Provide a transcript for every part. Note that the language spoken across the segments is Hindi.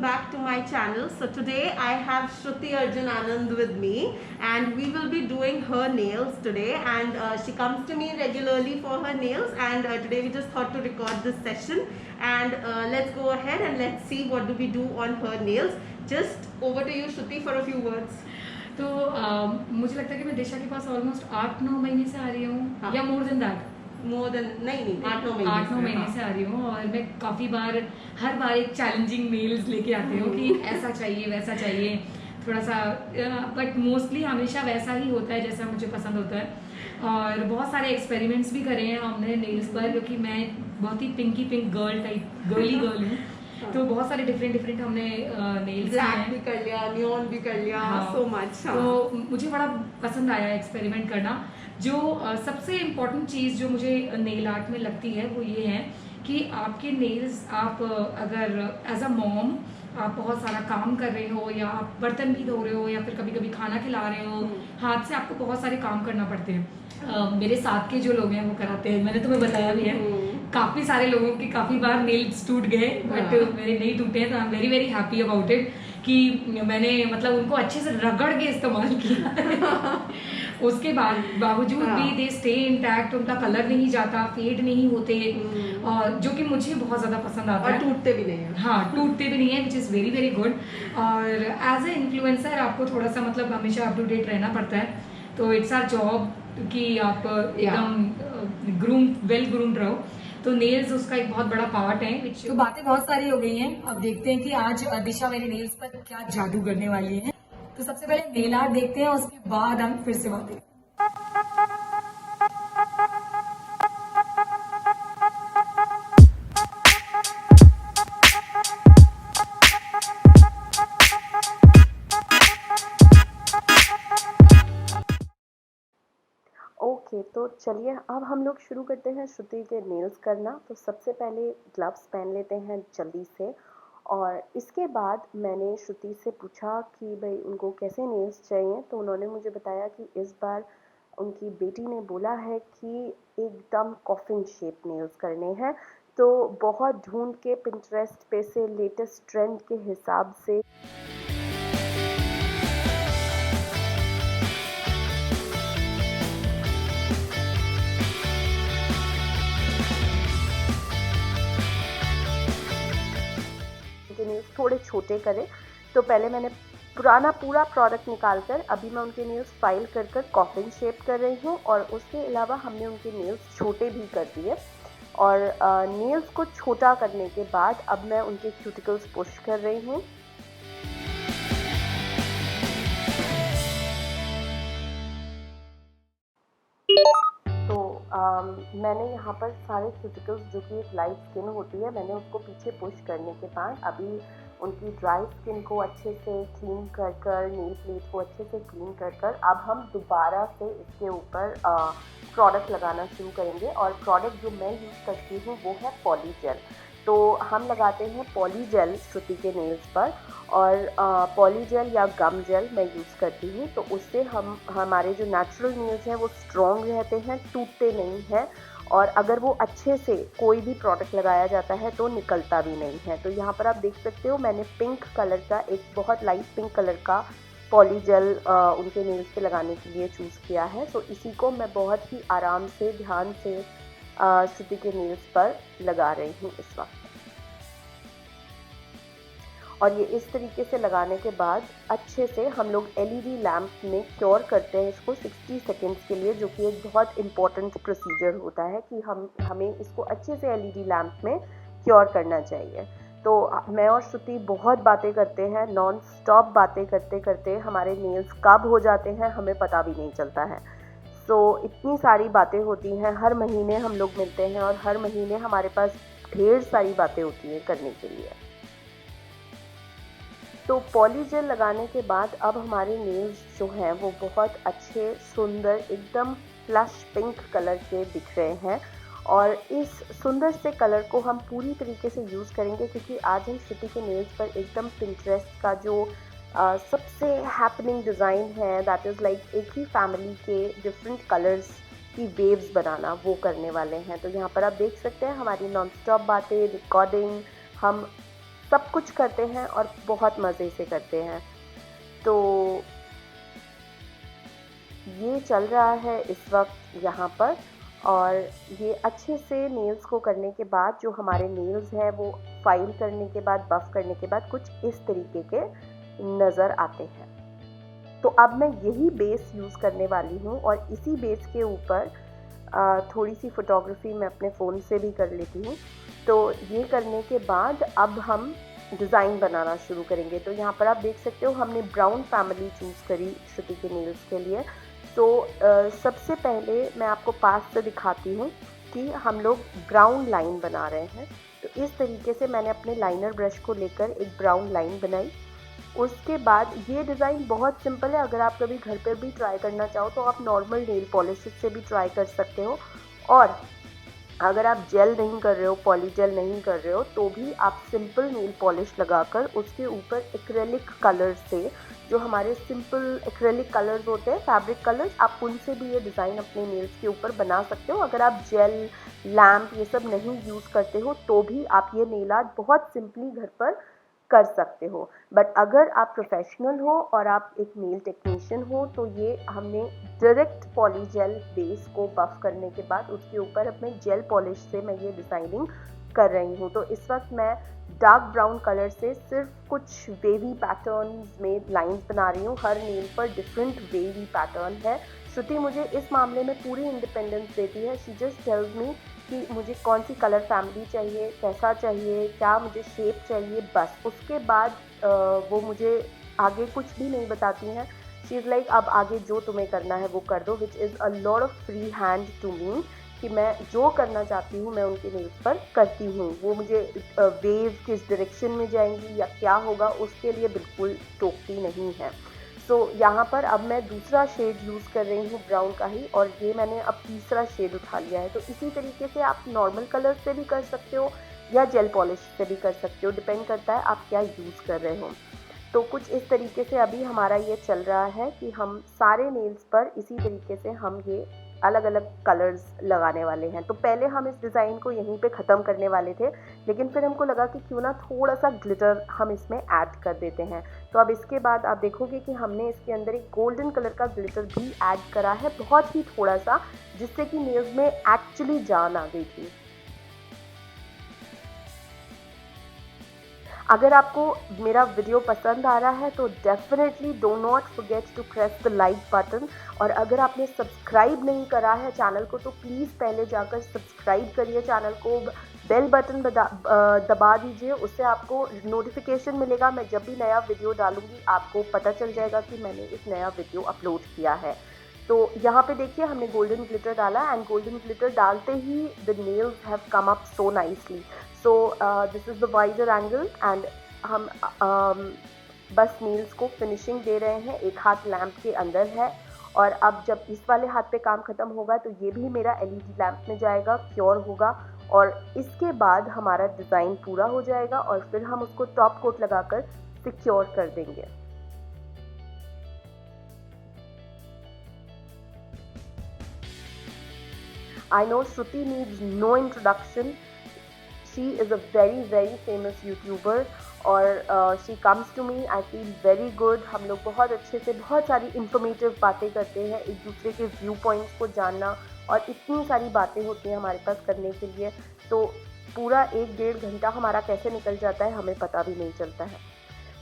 back to my channel. So today I have Shruti Arjun Anand with me, and we will be doing her nails today, and she comes to me regularly for her nails, and today we just thought to record this session, and let's go ahead and let's see what do we do on her nails. Just over to you, Shruti, for a few words. तो मुझे लगता है कि मैं दिशा के पास ऑलमोस्ट 8-9 महीने से आ रही हूँ, या मोर देन दैट, नहीं 8-9 महीने से आ रही हूँ। और मैं काफ़ी बार हर बार एक चैलेंजिंग नेल्स लेके आती हूँ कि ऐसा चाहिए वैसा चाहिए, थोड़ा सा, बट मोस्टली हमेशा वैसा ही होता है जैसा मुझे पसंद होता है। और बहुत सारे एक्सपेरिमेंट्स भी करे हैं हमने नेल्स पर, क्योंकि मैं बहुत ही पिंकी पिंक गर्ली गर्ल हूँ। तो बहुत सारे डिफरेंट हमने नेल्स ब्लैक भी कर लिया, नियॉन भी कर लिया, सो मच। तो मुझे बड़ा पसंद आया एक्सपेरिमेंट करना। जो सबसे इम्पोर्टेंट चीज़ जो मुझे नेल आर्ट में लगती है वो ये है कि आपके नेल्स, आप अगर एज अ मॉम आप बहुत सारा काम कर रहे हो, या आप बर्तन भी धो रहे हो, या फिर कभी कभी खाना खिला रहे हो, हाथ से आपको बहुत सारे काम करना पड़ते हैं। मेरे साथ के जो लोग हैं वो कराते हैं, मैंने तुम्हें बताया भी है, काफ़ी सारे लोगों के काफ़ी बार नेल्स टूट गए, बट मेरे नहीं टूटे हैं। तो I am very very happy about it कि मैंने मतलब उनको अच्छे से रगड़ के इस्तेमाल किया। उसके बावजूद भी दे स्टे इंटैक्ट, उनका कलर नहीं जाता, फेड नहीं होते, और जो कि मुझे बहुत ज़्यादा पसंद आता है। और टूटते भी नहीं है। हाँ, टूटते भी नहीं है, which is very very good. और एज ए इन्फ्लुएंसर आपको थोड़ा सा मतलब हमेशा अप टू डेट रहना पड़ता है, तो इट्स आवर जॉब कि आप एकदम वेल ग्रूम्ड रहो। तो नेल्स उसका एक बहुत बड़ा पार्ट है। तो बातें बहुत सारी हो गई हैं, अब देखते हैं कि आज दिशा मेरे नेल्स पर क्या जादू करने वाली है। तो सबसे पहले नेल आर्ट देखते हैं, उसके बाद हम फिर से बातें। ओके, तो चलिए अब हम लोग शुरू करते हैं श्रुति के नेल्स करना। तो सबसे पहले ग्लव्स पहन लेते हैं जल्दी से, और इसके बाद मैंने श्रुति से पूछा कि भाई उनको कैसे नेल्स चाहिए। तो उन्होंने मुझे बताया कि इस बार उनकी बेटी ने बोला है कि एकदम कॉफिन शेप नेल्स करने हैं। तो बहुत ढूंढ के पिंटरेस्ट पे से लेटेस्ट ट्रेंड के हिसाब से नेल्स थोड़े छोटे करें। तो पहले मैंने पूरा प्रोडक्ट निकाल कर अभी मैं उनके नेल्स फाइल कर कॉफिन शेप कर रही हूँ, और उसके अलावा हमने उनके नेल्स छोटे भी कर दिए। और नेल्स को छोटा करने के बाद अब मैं उनके क्यूटिकल्स पुश कर रही हूँ। मैंने यहाँ पर सारे क्यूटिकल्स, जो कि एक लाइट स्किन होती है, मैंने उसको पीछे पुश करने के बाद अभी उनकी ड्राई स्किन को अच्छे से क्लीन कर नेल प्लेट को अच्छे से क्लीन कर अब हम दोबारा से इसके ऊपर प्रोडक्ट लगाना शुरू करेंगे। और प्रोडक्ट जो मैं यूज़ करती हूँ वो है पॉलीजेल। तो हम लगाते हैं पॉलीजेल श्रुति के नेल्स पर, और पॉलीजेल या गम जेल मैं यूज़ करती हूँ। तो उससे हमारे जो नेचुरल नेल्स हैं वो स्ट्रॉन्ग रहते हैं, टूटते नहीं हैं, और अगर वो अच्छे से कोई भी प्रोडक्ट लगाया जाता है तो निकलता भी नहीं है। तो यहाँ पर आप देख सकते हो मैंने पिंक कलर का, एक बहुत लाइट पिंक कलर का पॉलीजेल उनके नेल्स पे लगाने के लिए चूज़ किया है। तो इसी को मैं बहुत ही आराम से ध्यान से श्रुति के नेल्स पर लगा रही हूँ इस वक्त। और ये इस तरीके से लगाने के बाद अच्छे से हम लोग एलईडी लैम्प में क्योर करते हैं इसको 60 सेकेंड्स के लिए, जो कि एक बहुत इम्पॉर्टेंट प्रोसीजर होता है कि हमें इसको अच्छे से एलईडी लैम्प में क्योर करना चाहिए। तो मैं और श्रुति बहुत बातें करते हैं, नॉन स्टॉप बातें करते करते हमारे नेल्स कब हो जाते हैं हमें पता भी नहीं चलता है। सो इतनी सारी बातें होती हैं, हर महीने हम लोग मिलते हैं और हर महीने हमारे पास ढेर सारी बातें होती हैं करने के लिए। तो पॉलीजेल लगाने के बाद अब हमारे नेल्स जो हैं वो बहुत अच्छे, सुंदर, एकदम फ्लश पिंक कलर के दिख रहे हैं। और इस सुंदर से कलर को हम पूरी तरीके से यूज़ करेंगे, क्योंकि आज हम श्रुति के नेल्स पर एकदम पिंटरेस्ट का जो सबसे हैपनिंग डिज़ाइन है, दैट इज़ लाइक एक ही फैमिली के डिफरेंट कलर्स की वेव्स बनाना, वो करने वाले हैं। तो यहाँ पर आप देख सकते हैं हमारी नॉन स्टॉप बातें, रिकॉर्डिंग, हम सब कुछ करते हैं और बहुत मज़े से करते हैं। तो ये चल रहा है इस वक्त यहाँ पर, और ये अच्छे से नेल्स को करने के बाद जो हमारे नेल्स हैं वो फाइल करने के बाद, बफ करने के बाद कुछ इस तरीके के नज़र आते हैं। तो अब मैं यही बेस यूज़ करने वाली हूँ और इसी बेस के ऊपर थोड़ी सी फ़ोटोग्राफी मैं अपने फ़ोन से भी कर लेती हूँ। तो ये करने के बाद अब हम डिज़ाइन बनाना शुरू करेंगे। तो यहाँ पर आप देख सकते हो हमने ब्राउन फैमिली चूज़ करी श्रुति के नेल्स के लिए। तो सबसे पहले मैं आपको पास से दिखाती हूँ कि हम लोग ब्राउन लाइन बना रहे हैं। तो इस तरीके से मैंने अपने लाइनर ब्रश को लेकर एक ब्राउन लाइन बनाई। उसके बाद ये डिज़ाइन बहुत सिंपल है, अगर आप कभी घर पर भी ट्राई करना चाहो तो आप नॉर्मल नेल पॉलिश से भी ट्राई कर सकते हो, और अगर आप जेल नहीं कर रहे हो, पॉली जेल नहीं कर रहे हो, तो भी आप सिंपल नेल पॉलिश लगाकर उसके ऊपर एक्रेलिक कलर से, जो हमारे सिंपल एक्रेलिक कलर्स होते हैं, फैब्रिक कलर्स, आप उनसे भी ये डिज़ाइन अपने नेल्स के ऊपर बना सकते हो। अगर आप जेल, लैम्प ये सब नहीं यूज़ करते हो तो भी आप ये नेल आर्ट बहुत सिंपली घर पर कर सकते हो। बट अगर आप प्रोफेशनल हो और आप एक नेल टेक्नीशियन हो तो ये हमने डायरेक्ट पॉली जेल बेस को बफ करने के बाद उसके ऊपर अपने जेल पॉलिश से मैं ये डिज़ाइनिंग कर रही हूँ। तो इस वक्त मैं डार्क ब्राउन कलर से सिर्फ कुछ वेवी पैटर्न्स में लाइंस बना रही हूँ। हर नेल पर डिफरेंट वेवी पैटर्न है। श्रुति मुझे इस मामले में पूरी इंडिपेंडेंस देती है। शी जस्ट टेल्स मी कि मुझे कौन सी कलर फैमिली चाहिए, कैसा चाहिए, क्या मुझे शेप चाहिए, बस। उसके बाद वो मुझे आगे कुछ भी नहीं बताती हैं। शी इज़ लाइक अब आगे जो तुम्हें करना है वो कर दो, which is a lot of free hand to me, कि मैं जो करना चाहती हूँ मैं उनके नेल्स पर करती हूँ। वो मुझे वेव किस डायरेक्शन में जाएंगी या क्या होगा उसके लिए बिल्कुल टोकती नहीं है। सो यहाँ पर अब मैं दूसरा शेड यूज़ कर रही हूँ ब्राउन का ही, और ये मैंने अब तीसरा शेड उठा लिया है। तो इसी तरीके से आप नॉर्मल कलर से भी कर सकते हो या जेल पॉलिश से भी कर सकते हो, डिपेंड करता है आप क्या यूज़ कर रहे हो। तो कुछ इस तरीके से अभी हमारा ये चल रहा है कि हम सारे नेल्स पर इसी तरीके से हम ये अलग अलग कलर्स लगाने वाले हैं। तो पहले हम इस डिज़ाइन को यहीं पे ख़त्म करने वाले थे, लेकिन फिर हमको लगा कि क्यों ना थोड़ा सा ग्लिटर हम इसमें ऐड कर देते हैं। तो अब इसके बाद आप देखोगे कि हमने इसके अंदर एक गोल्डन कलर का ग्लिटर भी ऐड करा है, बहुत ही थोड़ा सा, जिससे कि नेल्स में एक्चुअली जान आ गई थी। अगर आपको मेरा वीडियो पसंद आ रहा है तो definitely do not forget to press the like button, और अगर आपने सब्सक्राइब नहीं करा है चैनल को तो प्लीज़ पहले जाकर सब्सक्राइब करिए चैनल को, बेल बटन दबा दीजिए, उससे आपको नोटिफिकेशन मिलेगा। मैं जब भी नया वीडियो डालूंगी आपको पता चल जाएगा कि मैंने एक नया वीडियो अपलोड किया है। तो यहाँ पे देखिए हमने गोल्डन ग्लिटर डाला, एंड गोल्डन ग्लिटर डालते ही the nails have come up so nicely. So this is the wider angle, and हम बस नेल्स को फिनिशिंग दे रहे हैं। एक हाथ लैंप के अंदर है, और अब जब इस वाले हाथ पे काम ख़त्म होगा तो ये भी मेरा LED लैंप में जाएगा, क्योर होगा, और इसके बाद हमारा डिज़ाइन पूरा हो जाएगा और फिर हम उसको टॉप कोट लगाकर सिक्योर कर देंगे। I know Shruti needs no introduction. She is a very very famous YouTuber, और she comes to me, I feel very good. हम लोग बहुत अच्छे से बहुत सारी इंफॉर्मेटिव बातें करते हैं, एक दूसरे के व्यू पॉइंट्स को जानना, और इतनी सारी बातें होती हैं हमारे पास करने के लिए, तो पूरा 1-1.5 घंटा हमारा कैसे निकल जाता है हमें पता भी नहीं चलता है।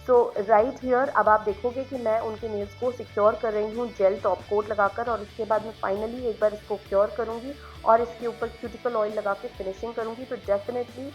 सो राइट हियर अब आप देखोगे कि मैं उनके नेल्स को सिक्योर कर रही हूँ जेल टॉप कोट लगाकर, और इसके बाद मैं फाइनली एक बार इसको क्योर करूँगी और इसके ऊपर क्यूटिकल ऑयल लगा के फिनिशिंग करूँगी। तो डेफिनेटली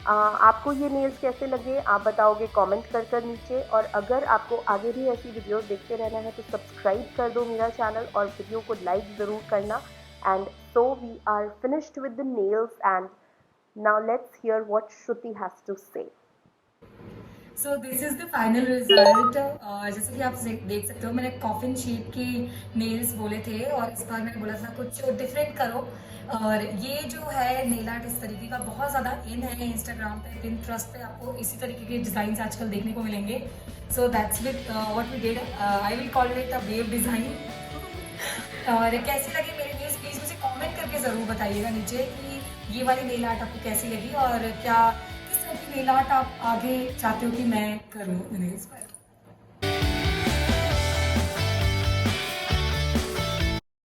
आपको ये नेल्स कैसे लगे आप बताओगे कमेंट कर नीचे, और अगर आपको आगे भी ऐसी वीडियोस देखते रहना है तो सब्सक्राइब कर दो मेरा चैनल और वीडियो को लाइक ज़रूर करना। And so we are finished with the nails, and now let's hear what Shruti has to say. So this is the final result. जैसे कि आप देख सकते हो मैंने कॉफिन शेप की नेल्स बोले थे, और इस बार मैंने बोला था कुछ डिफरेंट करो। और ये जो है नेल आर्ट इस तरीके का बहुत ज़्यादा इन है, इंस्टाग्राम पे, पिंटरेस्ट पे आपको इसी तरीके के डिज़ाइन आजकल देखने को मिलेंगे। So that's with what we did. I will call it a wave design. और कैसी लगी मेरी नेल्स प्लीज़ मुझे कॉमेंट करके ज़रूर बताइएगा नीचे कि ये वाली नेल आर्ट आपको कैसी लगी, और क्या किस तरह की नेल आर्ट आप आगे चाहते हो कि मैं करूँ अपने नेल्स पर?